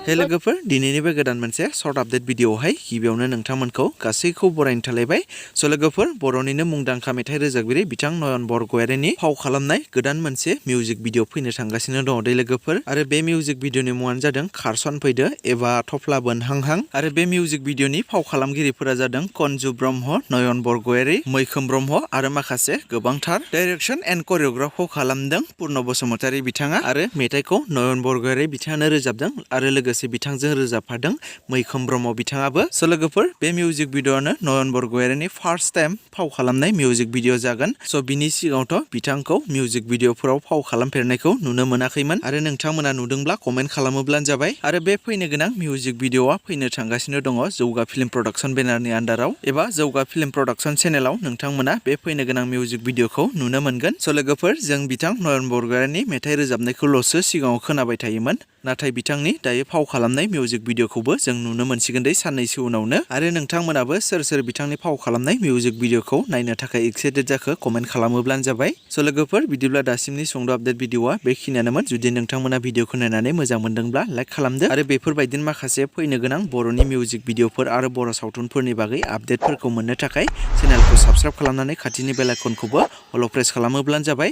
हे लोगोफोर दिनैनि बे गोदान मोनसे शर्ट आपडेट भिडिअआवहाय गिबियावनो नोंथांमोनखौ गासैखौ बरायनो थालायबाय। स' लोगोफोर बर'निनो मुंदांखा मेथाइ रोजाबगिरि बिथां नयन बरगयारिनि फाव खालामनाय गोदान मोनसे मिउजिक भिडिअ फैनो थांगासिनो दङ दे लोगोफोर। आरो बे मिउजिक भिडिअनि मुङानो जादों खारसन फैदो एबा थफ्ला बोनहांहां। आरो बे मिउजिक भिडिअनि फाव खालामगिरिफोरा जादों कन्जु ब्रह्म, नयन बरगयारि, मैखोम ब्रह्म आरो माखासे गोबांथार। डाइरेक्सन एन्ड करिय'ग्राफखौ खालामदों पुर्न बसुमतारी बिथाङा आरो मेथाइखौ नयन बरगयारि बिथाङानो रोजाबदों आरो लोगोसे बिथांजों रोजाबफादों मैखोम ब्रह्म बिथाङाबो। स' लोगोफोर बे मिउजिक भिडिअआनो नयन बरगयारिनि फार्स्ट टाइम फाव खालामनाय मिउजिक भिडिअ जागोन। स' बिनि सिगाङावथ' बिथांखौ मिउजिक भिडिअफोराव फाव खालामफेरनायखौ नुनो मोनाखैमोन आरो नोंथांमोना नुदोंब्ला कमेन्ट खालामोब्लानो जाबाय। आरो बे फैनो गोनां मिउजिक भिडिअआ फैनो थांगासिनो दङ जौगा फिल्म प्रडाक्सन बेनारनि आन्दाराव एबा जौगा फिल्म प्रडाक्सन चेनेलाव नोंथांमोना बे फैनो गोनां मिउजिक भिडिअखौ नुनो मोनगोन। स' लोगोफोर जों बिथां नयन बरगयारिनि मेथाइ रोजाबनायखौल'सो सिगाङाव खोनाबाय थायोमोन, नाथाय बिथांनि दायो फाव खालामनाय मिउजिक भिडिअखौबो जों नुनो मोनसिगोन दे साननैसो उनावनो। आरो नोंथांमोनाबो सोर सोर बिथांनि फाव खालामनाय मिउजिक भिडिअखौ नायनो थाखाय एक्साइटेड जाखो कमेन्ट खालामोब्लानो जाबाय। स' लोगोफोर बिदिब्ला दासिमनि सुंद' आपडेट भिडिअआ बेखिनियानोमोन। जुदि नोंथांमोना भिडिअखौ नायनानै मोजां मोनदोंब्ला लाइक खालामदो आरो बेफोरबायदिनो माखासे फैनो गोनां बर'नि मिउजिक भिडिअफोर आरो बर' सावथुनफोरनि बागै आपडेटफोरखौ मोननो थाखाय चेनेलखौ साबस्क्राइब खालामनानै खाथिनि बेल आइकनखौबो अल प्रेस खालामोब्लानो जाबाय।